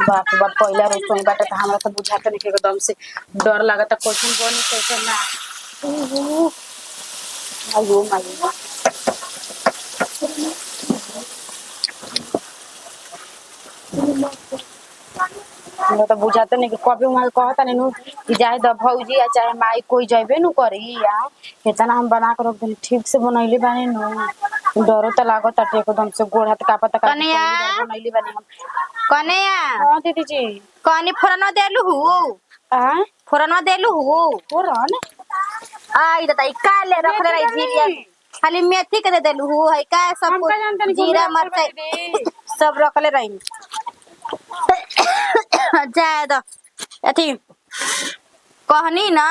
बाप रे बाप पहिला रोज सोई बाटे त हमरा त बुझाते नहीं एकदम से डर लागता क्वेश्चन बनी कैसे ना। ओहो आयो मायो हमरा तो बुझाते नहीं कि कभी वहां कहता नहीं नु कि जाए द भौजी या चाहे माई कोई जाबे नु करी या इतना हम बना के रख देनी ठीक से बनैले बानी नु डरो तो लागत ताटे एकदम से गोड़ हाथ कापता का पहली कन्या बार बनैले बानी हम। कन्या हां दीदी जी कनी फोरनो देलु हु आ फोरनो देलु हु होरन आई दता काले रखले रही जीरिया खाली मेथी के दे देलु हु है का सब हम का जानते नहीं जीरा मिर्च सब रखले रही जाए दो अथी कहनी ना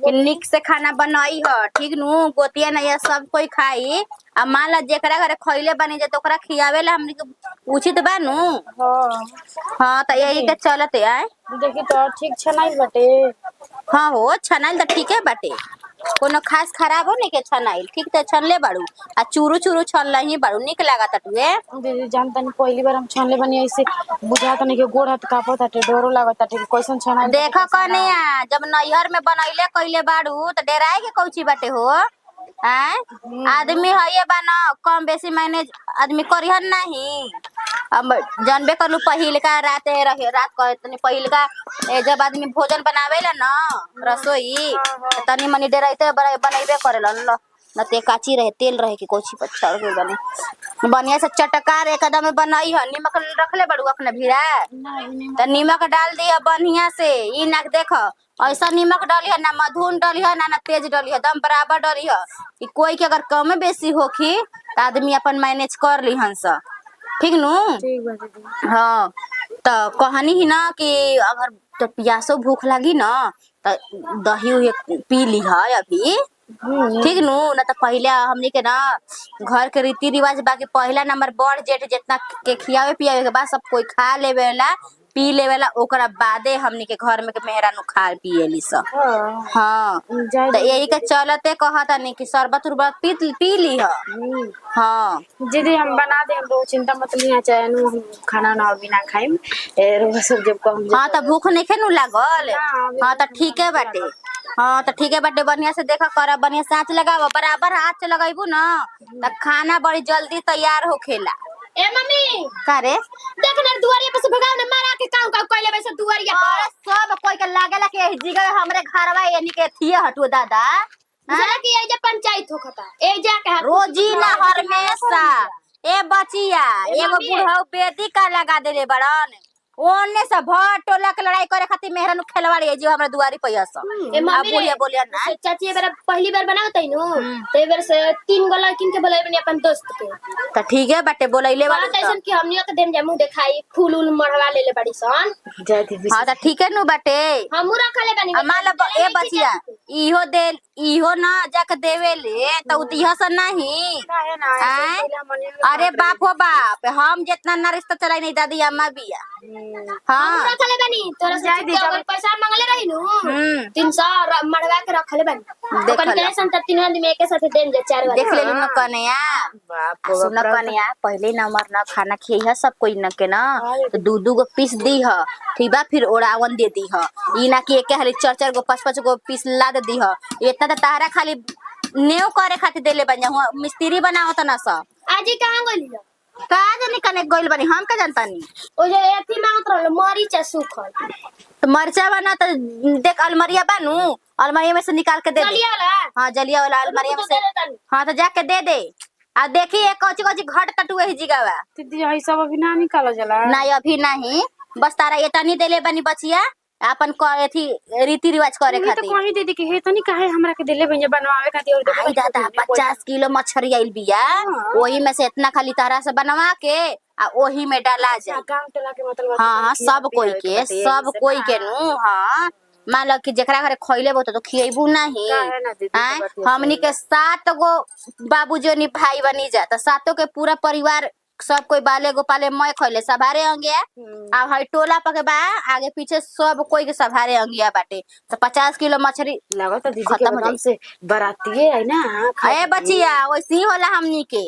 कि निक से खाना बनाई ह ठीक नु गोतिया नहीं है सब कोई खाई आ मान ला जेकरा घरे खइले बनी जे तो ओकरा खियावे ला हमनी के उचित बा नु। हां हां त यही के चलते आए देखी तो ठीक छनाई बाटे। हां हो छनाइल त ठीक है बाटे कोनो खास खराब हो नहीं के छनाइल ठीक त छनले बाड़ू आ चूरू चूरू छनला ही बाड़ू निक लागत तुए दीदी जानता नहीं पहली बार हम छानले बनी ऐसे बुझाता नहीं कि गोड़ हाथ कापत ताटे डरो लागत ताटे कैसन छनाई देखो कन्या जब नैहर में बनैले कइले बाड़ू त डेराए के कौची बाटे हो हैं आदमी हइए बा न कम बेसी मैनेज आदमी करिहन नहीं अब जानबे करलू पहिलका रात रहे रात कहे तनी पहिलका जब आदमी भोजन बनावेला न रसोई तनी मनी डेराइते बनैबे करेला न ते काची रहे तेल रहे कि कोची पर चढ़ गई बने बढ़िया से चटकार एकदम बनाई ह नमक रखले बड़ू अपने भीड़ा त नमक डाल दिया बढ़िया से ई नाक देख ऐसा नमक डाली है ना मधुन डाली है ना तेज डाली है दम बराबर डाली है कि कोई के अगर कम बेसी होखी त आदमी अपन मैनेज कर ली हंस ठीक नु ठीक बा दीदी। हाँ त कहनी ही ना कि अगर तो प्यासो भूख लगी ना त दही उही पी ली है अभी ठीक नु ना तो पहले हमनी के ना घर के रीति रिवाज बाकी पहला नंबर बड़ जेठ जितना के खियावे पियावे के बाद सब कोई खा लेवेला पी लेवेला ओकरा बादे हमनी के घर में के मेहरानू खा पिएली सब। हाँ जाए तो यही के चलते कहता नहीं कि शरबत उरबत पी ली है। हाँ दीदी हम बना दे हम चिंता मत लिया चाहे नु हम खाना ना बिना खाइम रोज सब जब कम हाँ तो भूख नहीं खेनू लागल हाँ तो ठीक है बाटे हाँ तो ठीक है बाटे बढ़िया से देखा कर बढ़िया से आँच लगाव बराबर आँच लगाइबू ना तो खाना बड़ी जल्दी तैयार होखेला। ए मम्मी का रे देख ना दुआरिया पे से भगाव ना मारा के काऊ काऊ कइले वैसे दुआरिया पर सब कोई के लागेला कि जिगर हमरे घरवा यानी के थिए हटू दादा जरा कि ए जे पंचायत होखता ए जा के रोजीना हमेशा ए बचिया एगो बुढ़ऊ बेटी का लगा देले बड़न ओने से भर टोला के लड़ाई करे खातिर मेहरानू खेलवाड़ी जो हमरा दुआरी पे हस ए मम्मी बुढ़िया बोलिया ना से चाची बार पहली बार बनाओ तई नु ते बार से 3 गो लड़किन के बोलाई बनी अपन दोस्त के त ठीक है बटे बोलैले बात ऐसन कि हमनियो के देम जामु देखाई फूल उल मरवा लेले बड़ी सन जाए दीदी। हां त ठीक है नु बटे हमू रखले बनी मान लो ए बचिया इहो दे इहो ना जाके देवेले त उतिहा से नहीं काहे ना अरे बाप हो बाप हम जितना ना रिश्ता चलाई नहीं दादी अम्मा बिया हमू हाँ रखले बनी तोरा से अगर पैसा मांगले रही नु 300 मरवा के रखले बनी ओकन के सन त 3 आदमी एके साथ देम जे 4 देख ले न कन्या बाप सुन कन्या पहले नंबर न खाना खिया सब कोई न के ना तो दू गो पीस दी ह ठीक बा फिर ओरावन दे दी ह ई ना कि एके हाली 4 गो 5 गो पीस ला दे दी ह इतना त तारा खाली नेव करे खातिर देले बन जा मिस्त्री बनावत ना सब आज कहां गइली का जानी कने गइल बनी हम का जानतानी ओ जे एथी मांगत रहल मरीच सूखल तो मरचा बना तो देख अलमरिया बानू अलमरिया में से निकाल के दे दे जलिया वाला हां जलिया वाला अलमरिया में से हां तो जाके दे दे आ देखी एक कौची कौची घट कटुए ही जिगावा दीदी हई सब अभी ना निकाला जाला नहीं अभी नहीं बस तारा ये तनी देले बनी बचिया अपन एथी रीति रिवाज करे तो खातिर कहीं दीदी के हे तनी काहे हमरा के देले भैया बनवावे खातिर और आई दादा 50 किलो मछली आइल बिया वही में से इतना खाली तारा से बनवा के आ वही में डाला जाए गांव टोला के मतलब हाँ सब कोई के नु हाँ मान लो कि जेकरा घरे खइले बो तो खिएबू नहीं हमनी के 7 गो बाबूजी नि भाई बनी जा तो 7 के पूरा परिवार सब कोई बाले गोपाले मैं खइले सभारे अंगिया अब हई टोला पके बा आगे पीछे सब कोई के सभारे अंगिया बाटे तो 50 किलो मछली लागत दीदी के एकदम से बरातिए है ना ए बचिया वैसे ही होला हमनी के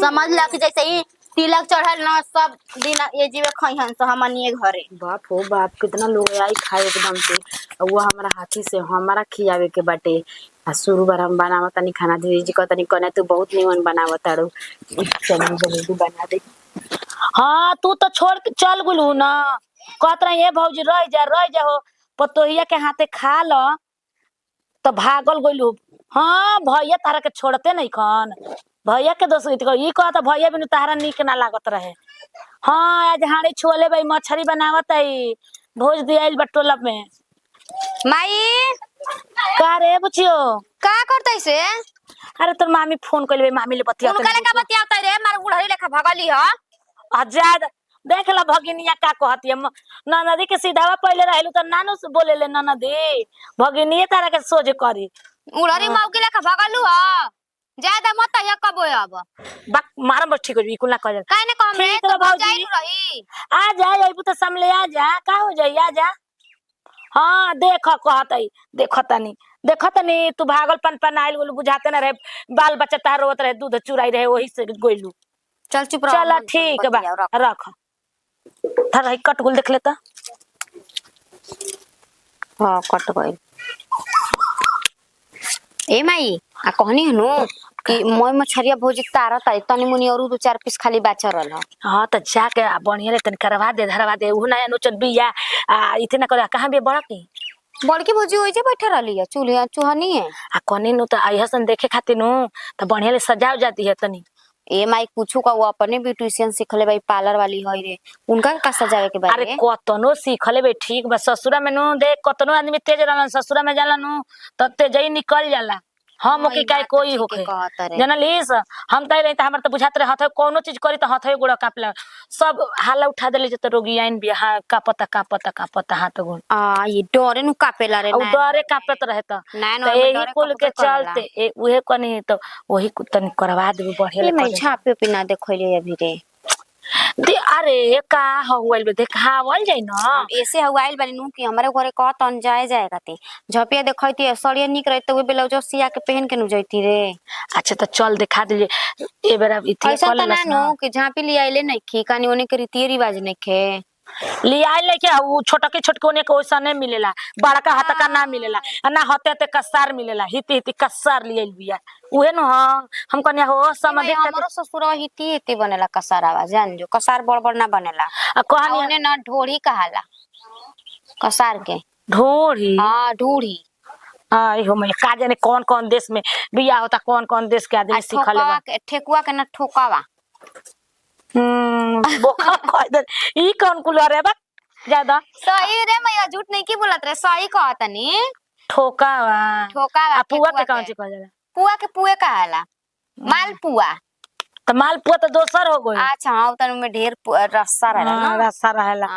समझ ला कि जैसे ही तिलक चढ़ल न सब दिन ये जीवे खइहन से हमनिए घरे। बाप हो बाप, कितना लोग आई खाए एकदम से। और वो हमारा हाथी से हमारा खियावे के बाटे। आ शुरू बार हम बनावा तनी खाना, दीदी जी कहतनी कने तू बहुत निमन बनावा तारू, चल जल्दी बना दे। हाँ तू तो छोड़ के चल गुलू ना, कहत रही है भौजी रह जा हो पतोहिया के हाथे खा लो तो भागल गइलू। हाँ भैया तारा के छोड़ते नहीं खन, भैया के दोस्त ई कहता भैया बिनु तारा निक ना लागत रहे। हाँ आज हाड़ी छोले भाई मछली बनावत है, भोज दियाइल बटोला में। माई का रे बुचियो का करतै से? अरे तोर मामी फोन कइले, मामी ले बतिया उनका ले का बतियावतै रे? मार बुढ़री लेखा भगली ह। आजाद देख ला भगिनिया का कहती है। ननदी के सीधावा पहले रहलू तो नानू से बोले ले ननदी, भगिनिया तारा के सोझ करी। उड़री मौकी लेखा भगलू ह। ज्यादा मत या कबो अब बक मारम बस ठीक हो बिल्कुल ना कह। काहे ने कम रे ठीक है तो भौजी। जाई रही। आ जा अबू तो सामने आ जा, का हो जाई आ जा। हाँ देख कहतई देखतनी तू भागल पन आइल गोलू, बुझाते ना रहे बाल बच्चा तार रोत रहे, दूध चुराई रहे वही से गोइलू। चल चुप रह। चल ठीक बा रख थर कट गुल देख लेता। हां कट गइल। ए माई आ कहनी हनु कि मोय मछरिया भोज तारा ताई तनी मुनी और दो चार पीस खाली बाचा रहल। हाँ तो जाके बढ़िया ले तन करवा दे धरवा दे उ ना नोचन बिया इतना कर कहां बे बड़ा की बड़की भोजी होई जे बैठा रहली है चूल्हा चूहनी है आ कोनी नु तो आई हसन देखे खातिर नु तो बढ़िया ले सजाव जाती है तनी। ए माई कुछु का वो अपने ब्यूटिशियन सिखले भाई पार्लर वाली होई रे, उनका का सजावे के बारे। अरे कतनो सीखले बे ठीक बस ससुरा में नु देख कतनो आदमी तेज रहलन, ससुरा में जाला नु तो तेजई निकल जाला। हम के काय कोई होखे जनलिस हम तई रही त हमर त बुझात रहे हाथ कोनो चीज करी त हाथ गोड़ कापला सब हाला उठा देले जे त रोगी आइन बिया हां का पता हाथ गोड़ आ ये डरे नु कापेला रे। और डरे कापत रहे त यही कुल के चलते उहे कनी तो वही तनी करवा देबे बढ़िया ले। मैं छापे पे ना देखले अभी रे दे। अरे का हवाइल बे देखावल जाई न ऐसे हवाइल बानी नु कि हमरे घरे क तन जाए कते झपिया देखैती सड़िया निक रहत वे ब्लाउज सिया के पहन के नु जैती रे। अच्छा तो चल दिखा दे ए बेरा इति ऐसा त ना नु कि झापी ले आइले नहीं खी कानी ओने के रीति रिवाज नहीं खे लिया लेके उ छोटके छोटकोने के ओसा नहीं मिलेला, बड़का हाथ का ना मिलेला ना हते ते कसार मिलेला, हिती कसार लियल बिया उहे न। हां हम कन्या हो समझ हमरो ससुर हिती बनेला कसारावा जान जो कसार बड़ ना बनेला कहनी ओने ना ढोड़ी कहाला कसार के ढोड़ी। हां ढोड़ी आई हो मैं का जाने कौन देश में बिया होता, कौन देश के आदमी सिखले बा। ठेकुआ के ना ठोकावा बोका कह दे ई कौन कुलर है बा ज्यादा सही रे मैं झूठ नहीं की बोलत रे सही कहतनी ठोकावा पुआ के कौन चीज कह जाला? पुआ के पुए कहाला मालपुआ त मालपुआ तो दोसर हो गई। अच्छा हां तन में ढेर रस्सा रहेला ना रस्सा रहेला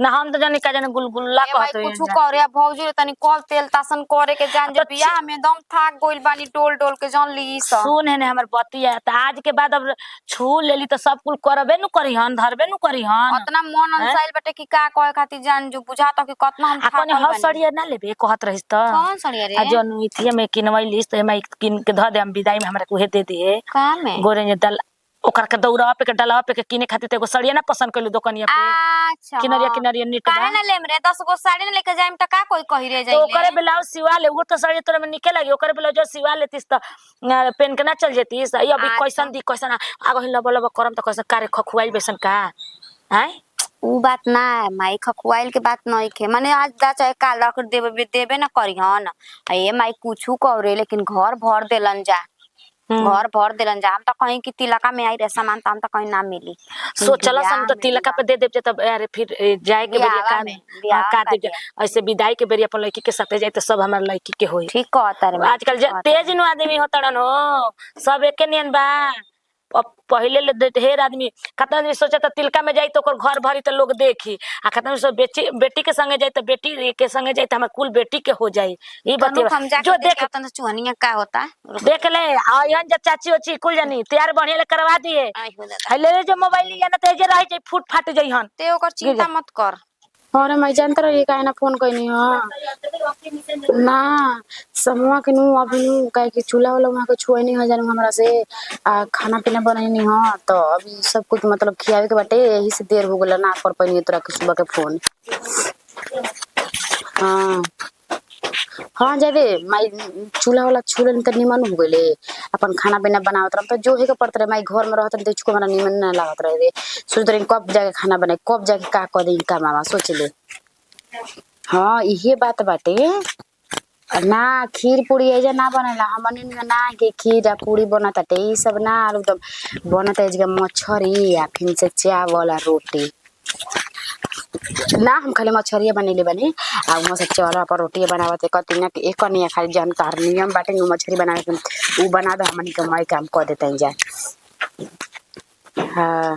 ना हम तो जानी का जाने गुलगुल्ला कहत कुछ करे भौजी तनी कल तेल तासन करे के जान जे बिया में दम थाक गोइल बानी डोल के जान ली स सुन है ने हमर बतिया त आज के बाद अब छू लेली त सब कुल करबे नु करिहन धरबे नु करिहन। उतना मन अनसाइल बटे कि का कहे खातिर जान जो बुझाता कि कतना हम अपन हौ सड़िया ना लेबे कहत रहिस त कौन सड़िया रे? आ जनु इथिए में किनवैलिस त मैं किन के ध दे हम विदाई में हमरा को हे दे दे का में गोरे ने दल ओकर के दौड़ा पे के डलावा पे के किने खातिर एगो सड़िया ना पसंद कइलु दुकानिया पे। अच्छा किनरिया नीट बा काहे ना लेम रे 10 गो साड़ी ना लेके जाइम त का कोई कहि रे तो जाइले ओकरे ब्लाउज सिवा ले वो तो साड़ी तोरे में निके लगी ओकरे ब्लाउज सिवा लेतिस त पेन के ना चल जेतिस। अभी कैसन दी कैसन आगो ही लब करम त कैसन कारे खखुआइल बेसन का हैं उ बात ना है माई खखुआइल के बात नहीं के माने आज दा चाहे काल रख देबे ना करिहन ए माई कुछु करे लेकिन घर भर देलन जा घर भर देलन जा हम त कहीं कि तिलका में आई रे सामान त हम त कहीं ना मिली सोचला हम तो तिलका पे दे देब तब अरे फिर जाए के बेरिया का दे ऐसे विदाई के बेरिया अपन लड़की के साथे जाए त सब हमर लड़की के होई। ठीक कहता रे आजकल तेज नु आदमी होतड़न हो सब एके नियन बा। पहले ले ढेर आदमी कतना आदमी सोचे त तिलका में जाई तो ओकर घर भरी त लोग देखी आ कतना सब बेटी के संगे जाई त बेटी के संगे जाई त हमर कुल बेटी के हो जाई। ई बतिया जो देख त चुहनिया का होता देख ले आयन जा चाची ओची कुल जानी तैयार बढ़िया ले करवा दिए ले जो मोबाइल लिया ना तेज रह जाई फूट फाट जाई हन ते ओकर चिंता मत कर। और मैं जानत रही काहे ना फोन कइनी। हां ना समूह के नु अभी नु काहे कि चूल्हा वाला वहां के छुए नहीं हजार हमरा से खाना पीना बनैनी ह तो अभी सब कुछ मतलब खियावे के बाटे यही से देर हो गेल ना कर पैनी तोरा के सुबह के फोन। हाँ हाँ जाबे माई चूल्हा वाला छूले त निमन हो गइले अपन खाना पीना बनावत रह तो जो है के पड़त रहे माई घर में रहत त इसको हमरा निमन ना लागत रहे रे सोच रही कब जाके खाना बनाए कब जाके का कर दे का मामा सोच ले। हाँ इहे बात बाटे ना खीर पूरी ऐजा ना बनेला हमनी ना के खीर आ पूरी बनताटे ई सब ना एकदम बनता है मछरी आ फिर से चावल आ रोटी ना हम खाली मछरिया बनेले बनी आ उहाँ से चावल पर रोटी बनावत कति ना एक कनिया खाली जानकार नियम बाटे नु मछरी बनावे के उ बना दे हमनी के माई काम कर देतै जा। हाँ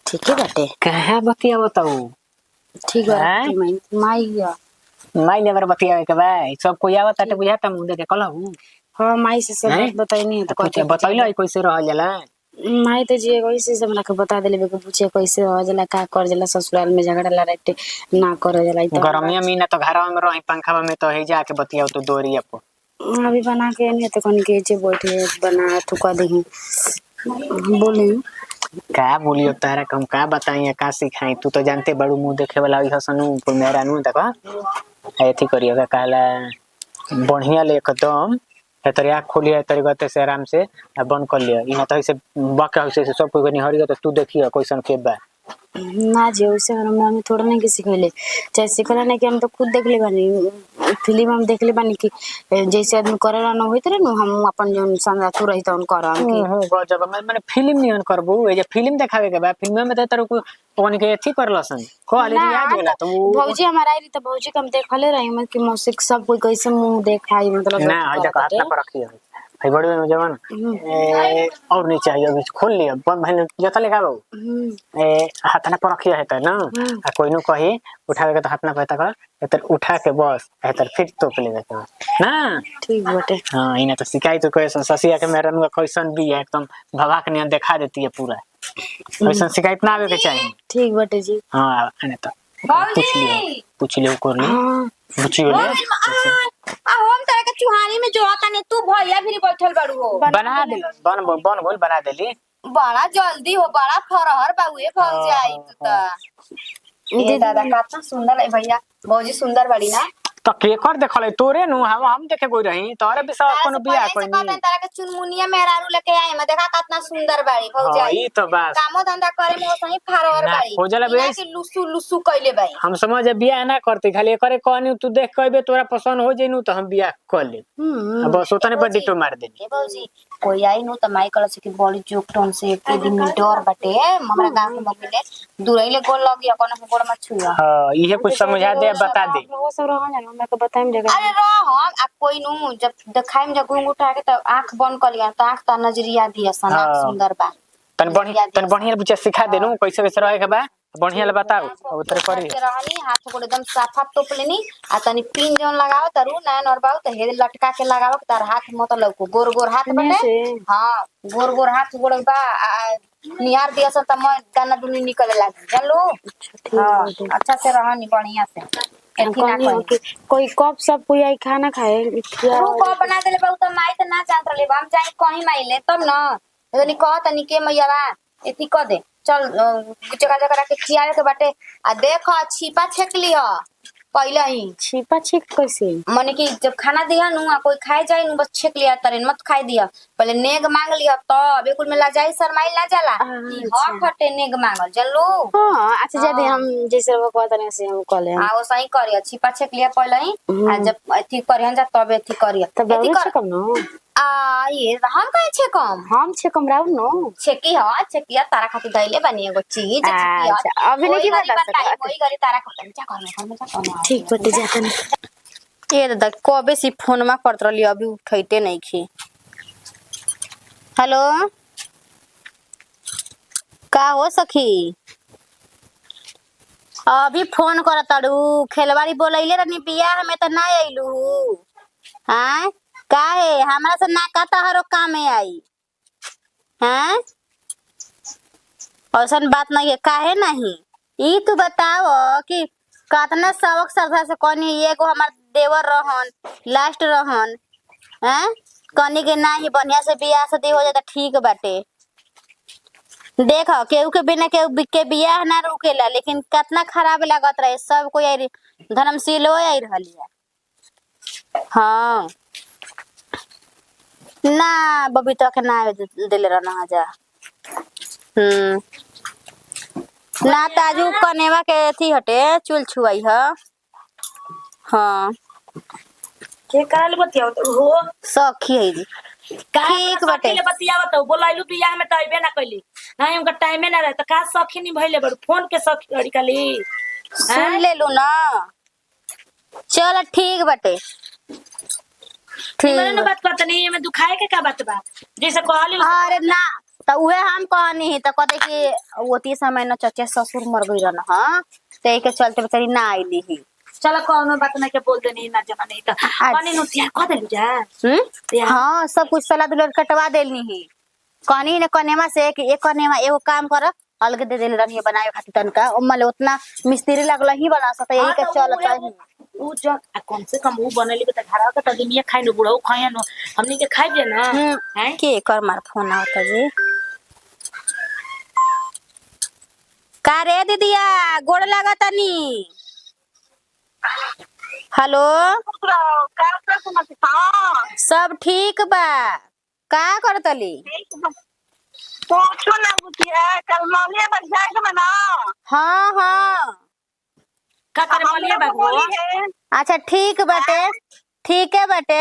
ठीक है बाटे कहाँ बतिया बताऊ ठीक है माई माई ने अगर बतिया के बा सब कोई आवत आटे बुझाता मुंह देखे कहलहू। हाँ माई से सब बताइनी तो कुछ बतैलो कैसे रहल जाला माई तो जी कैसे से हमरा के बता देले के पूछे कैसे रह जाला का कर जाला ससुराल में झगड़ा लड़ाई ना करे जाला तो गरमिया महीना तो घरवा में रही पंखा में तो है जाके बतियाओ तो दोरिया पर अभी बना के नहीं तो कौन के जे बैठे बना थुका देही बोली का बोलियो तारा कम का बताई का सिखाई तू तो जानते बड़ू मुंह देखे वाला ई हसनु को मेरा नु देखा एथी करियो का कहला बढ़िया ले एकदम है तरी आँख खोली है तरी गते से आराम से बंद कर लिया यहाँ तो ऐसे बाका से सब कोई निहरी तो तू देखियो कैसन के बा ना जी वैसे हमरा में थोड़ा नहीं के सिखैले चाहे सिखला नहीं कि हम तो खुद देख ले बानी फिल्म हम देख ले बानी कि जैसे आदमी करेला न होइत रहे हम अपन जोन संगा तू रही तन करम के गजब माने फिल्म नियन करबू ए जे फिल्म देखावे के बा फिल्म में तो तारो को कोन के एथी करलसन क्वालिटी याद होला तो भौजी हमारा आई तो भौजी कम देखले रही मैं कि मौसिक सब कोई कैसे मुंह देखाई मतलब ना आ जगह हाथ ना पर रखियो भाई बड़े में जवान और नहीं चाहिए अभी खोल लिया बंद भाई जता लेगा बाबू हाथ ना पर रखियो है त ना आ कोई नु कही उठावे के तो हाथ ना कहता कर तर उठा के बस तर फिर तोप लेवे के ना ठीक बाटे। हां इना तो शिकायत तो कैसन ससिया के मेरन का कैसन भी है एकदम भवाक ने दिखा देती है पूरा कैसन शिकायत ना आवे के चाहिए ठीक बाटे जी। हां आने तो पूछ लियो कर ले पूछियो ले हम तरह के चुहानी में जो आता ने तू भैया भी बैठल बाड़ू हो बना दे बन बोल बना देली बड़ा जल्दी हो बड़ा फरहर बाबूए फल जाई तू ए दादा कितना सुंदर है भैया भौजी सुंदर बड़ी ना तो केकर देखले तोरे नु हम देखे कोई रही तोरे विश्वास कोनो बियाह कोई नहीं तरह के चुनमुनिया मेहरारू लेके आए मैं देखा कितना सुंदर बाड़ी भौजी हां ई तो बात कामो धंधा करे में सही फरहर बाड़ी हो जाला बे कि लुसु लुसु कइले बाई हम समझ बियाह ना करते खाली करे कहनी तू देख कहबे तोरा पसंद हो जेनु तो हम बियाह कर ले बस ओतने पर डिटो मार देनी ए भौजी कोई आई नु त माई कल से कि बॉडी जोक टोन से एक दिन में डर बाटे हमरा गांव के मम्मी ने दूरइले गोल लगिया कोनो गोड़ में छुआ हां इहे कुछ समझा दे बता दे वो सब रह जाना मैं तो बताइम जगह अरे रह आप कोई नु जब देखाइम जब घूंघ उठा के त आंख बंद कर लिया त आंख त नजरिया दिया सना सुंदर बा तन बढ़िया बुझा सिखा देनु कैसे कैसे रहे के बा बढ़िया ले बताओ उतर करी रहनी हाथ को एकदम साफा टोप लेनी आ तनी पिन जोन लगाओ तरू ना नरबाओ त हेड लटका के लगाओ तार हाथ मत लौको गोर गोर हाथ बटे हां गोर गोर हाथ गोड़ बा निहार दिया स त मैं दाना दुनी निकले लाग जानलो हां अच्छा से रहनी बढ़िया से कोई कब सब कोई आई खाना खाए तू को बना देले बहुत माई त ना जानत रहे हम जाई कहीं माई ले तब न तनी कह तनी के मैयावा एती क दे चल जगह जगह के खियावे के बाटे आ देख छिपा छेक लिह पहले ही छिपा छेक कैसे माने कि जब खाना दिया नु कोई खाए जाए नु बस छेक लिया तरे मत खाए दिया पहले नेग मांग लिया तब बिल्कुल में ला जाई शर्माई ना जाला ई हट हटे नेग मांगल चलो हां अच्छा जदे हम जैसे वो कहत नहीं से हम कले हां वो सही करिया छिपा छेक लिया पहले ही आ जब अथी करियन जा तब अथी करिया तब एथी कर कम न आ ये हम कहे छे कम हम छे कम राउ नो छेकी हां छेकिया तारा खातिर दैले बनी एगो चीज छेकिया अच्छा अभी नहीं बता सकता कोई गरी तारा खातिर जा कर में जा करना ठीक बटे जाता नहीं ये दादा कबे से फोन में करत रहली अभी उठैते नहीं खी हेलो का हो सखी अभी फोन करत ताड़ू खेलवाड़ी बोलैले रहनी बियाह में त ना आइलू हां काहे हमरा से ना कहता हरो काम में आई हैं औसन बात नहीं है काहे नहीं ई तू बताओ कि कतना सबक श्रद्धा से कनी एगो हमार देवर रहन लास्ट रहन हैं कनी के नाही बढ़िया से बियाह शादी हो जाता ठीक बाटे। देख केहू के बिना केहू के बियाह ना रुकेला लेकिन कितना खराब लागत रहे सब कोई आई धर्मशीलो आई रहली है। हाँ ना बबीता के ना दिले रहना जा। ना ताजू कनेवा के थी हटे चुल छुआई है। हाँ के काल बतियाओ तो हो सखी है जी ठीक बाटे। बतियाओ तो बोलाइलू बियाह में तो अइबे ना कइली नहीं उनका टाइमे ना रहे तो का सखी नहीं भइले बड़ फोन के सखी अड़ी काली सुन ले लू ना चल ठीक बाटे मैंने ठीक बात करत नहीं में दुखाए के का बात बा जैसे कहली अरे ना तो उहे हम कहनी ही तो कहते कि ओती समय न चचे ससुर मर गई रहना। हाँ ते के चलते बेचारी ना आईली ही। चलो कोनो बात नहीं के बोल देनी ना जमा नहीं तो कनी नु तिया कह देलू जा हाँ सब कुछ सलाह दुलर कटवा देलनी ही कहनी ने कनेमा से कि एक कनेमा एगो काम कर अलग दे देले रहनी बनाए खातिर तनका ओमले उतना मिस्त्री लगल ही बना सकता यही के चलत है उ जब कम से कम उ बनली के त घरा के त दुनिया खाइ न बुढ़ऊ खाय न हमनी के खाइ जे ना हैं के कर मार फोन आवता जी का रे दीदिया गोड़ लागतनी। हेलो सब ठीक बा का करतली पूछो ना बुतिया कल मौलिया बन जाए मना हाँ हाँ का करे मलिए बाबू अच्छा ठीक बाटे ठीक है बाटे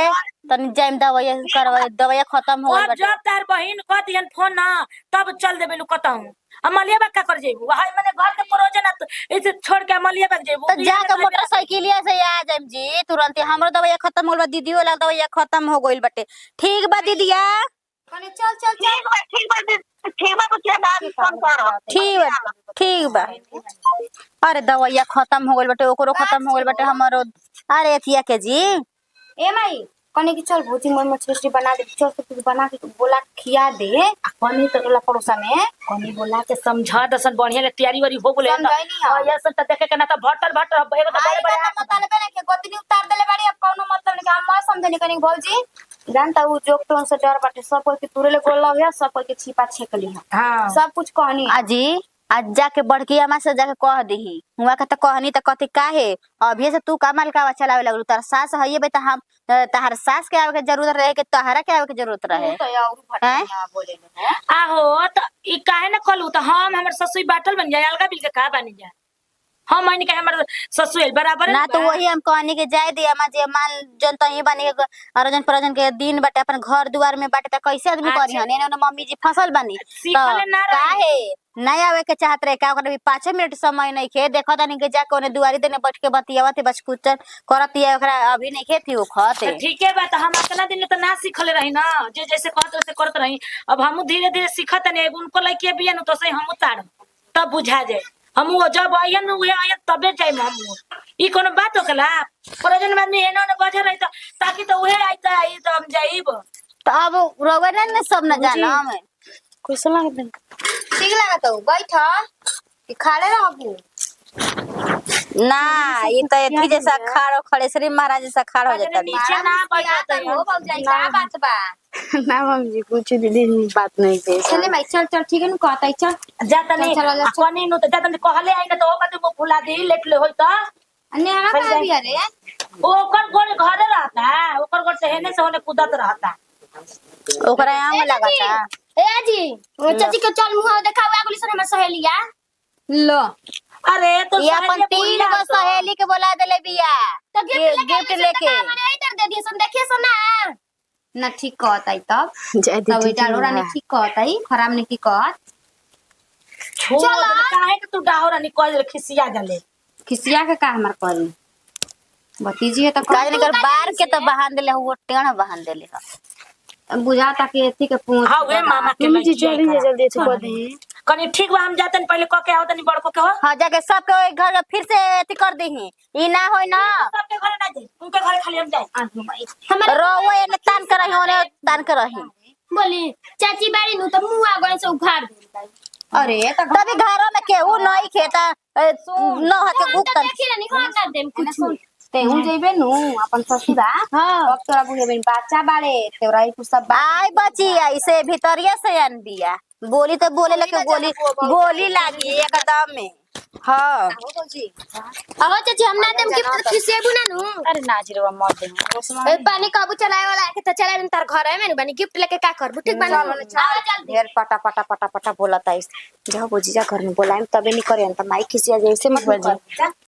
तनी जाइम दवाई करवा दवाई खत्म हो गई और बाटे। जब तार बहिन कह दिहन फोन ना तब चल देबे लू कतहू अमलिया बा का कर जेबू हाय माने घर के प्रोजन इसे छोड़ के अमलिया बा जेबू तो जाके मोटरसाइकिलिया से आ जाइम जी तुरंत हमरो दवाई खत्म हो गइल बा दीदी वाला दवाई खत्म हो गइल बाटे। ठीक बा दीदिया कने चल चल चल ठीक बा बुतिया बाद फोन करो ठीक बा अरे दवाइया खत्म हो गइल बाटे ओकरो खत्म हो गइल बाटे हमरो। अरे एथिया के जी ए माई कने की चल भूती मन मछली बना दे चल तो कुछ बना के बोला खिया दे कनी तो टोला पड़ोसा में कनी बोला के समझा दसन बढ़िया ले तैयारी वारी हो गेले समझाई नहीं है। और ऐसा त देखे के ना त भट्टर भट्टर एगो त बड़े बड़े मतलब है ना कि गोतनी उतार देले बाड़ी अब कोनो मतलब नहीं कि हम मत समझनी कनी भौजी जानता हूँ जोक तो उनसे डर बाटे सब कोई के तुरे ले गोल लग सब कोई के छिपा छेकली है हां सब कुछ कहनी अजी आज जाके बड़की अम्मा से जाके कह दही हुआ के त कहनी त कथी काहे अभी से तू कमाल का चलावे लगलू तार सास हइए बे त हम तहर सास के आवे के जरूरत रहे के तहरा के आवे के जरूरत रहे तो या और फटना बोले ने आहो त ई काहे न कलू त हम हमर ससुई बाटल बन जाए अलगा बिल के का बन जाए हम माने के हमर ससुई बराबर ना तो वही हम कहनी के जाए दे अम्मा जे मान जन तही बनी के अरजन परजन के दिन बाटे अपन घर दुआर में बाटे त कैसे आदमी करी हन एने मम्मी जी फसल बनी सीखले ना रहे काहे नहीं आवे के चाहत रहे का ओकरा भी 5 मिनट समय नहीं खे देखो तनी के जाके ओने दुआरी देने बैठ के बतियावत बस कुछ करत है ओकरा अभी नहीं खेती हो खते ठीक है बात हम इतना दिन त ना सीखले रही ना जे जैसे कहत वैसे करत रही अब हम धीरे धीरे सीखत नहीं उनको लइके बिया न तो सही हम उतार तब बुझा जाए हम वो जब आयन हुए आयन तबे जाए हम ई कोनो बात होकला प्रयोजन में नहीं एनो न बजे रही ताकि तो उहे आइता आई तो हम जाइब तो अब रोवे ने सब न जाना हमें कैसा लागत ठीक लागत हो बैठ कि खाड़े रहबू ना ये तो एथी जैसा खाड़ो खड़ेसरी महाराज जैसा खाड़ हो जाता नीचे ना बैठत है हो भौजाई का बात बा ना मम्मी कुछ दीदी बात नहीं थे चले माई चल चल ठीक है न कहता चल जाता नहीं चल, चल, चल। कनी नु त जाता नहीं कहले आई न तो ओका तो फुला दी लेट ले होई त अन्य आना का भी अरे ओकर गोड़ घरे रहता है ओकर गोड़ से हेने से होने कूदत रहता ओकरा आम लगाता ए जी वो चाची के चल मुंह देखावे आगुली से हमर सहेलिया लो अरे तो ये अपन 3 गो सहेली के बोला देले बिया तो गिफ्ट लेके मैंने इधर दे दिए सुन देखिए सुना ना ठीक कहताई तब जय तब दीदी इटा रोरा ने ठीक कहताई खराब नहीं की कहत छोड़ दे काहे के तू डाहोरा निकल खिसिया गले खिसिया के का हमर करी भतीजी तो काज निकर बार के तो बहान देले वो टेढ़ बहान देले बुझाता कि एथी के पूछ हां वे मामा के मम्मी जी जल्दी से कह दे कनी ठीक बा हम जातन पहले क के आवतनी बड़को के हो हां जाके सब के घर फिर से एथी कर देही ई ना होई ना सबके घरे ना जाई उनके घरे खाली हम जाई आजू माई हमर रोवे ने तान करही ओने तान करही बोली चाची बाड़ी नु तो मुंह आ गए से उखाड़ दे अरे तभी घरों में केहू नहीं खेता न हके भूख देखी ना निखा कर देम कुछ तेहू जइबे नु अपन ससुरा अब तोरा बुझे बन बच्चा बाड़े तोरा ई कुछ सब आई बची ऐसे भीतरिया से अन बिया बोली तो बोले लेके गोली गोली लागी एकदम में हाँ अहो चाची हम ना देम गिफ्ट खिसेबू ना नु अरे नाजिरवा मत दे ए पानी काबू चलाए वाला के त चलाए में तार घर है में बनी गिफ्ट लेके का करबू ठीक बनी आवा जल्दी ढेर पटा पटा पटा पटा बोलता है जाओ बुझी जा घर में बोलाएम तबे नहीं करे त माई खिसिया जैसे मत बोल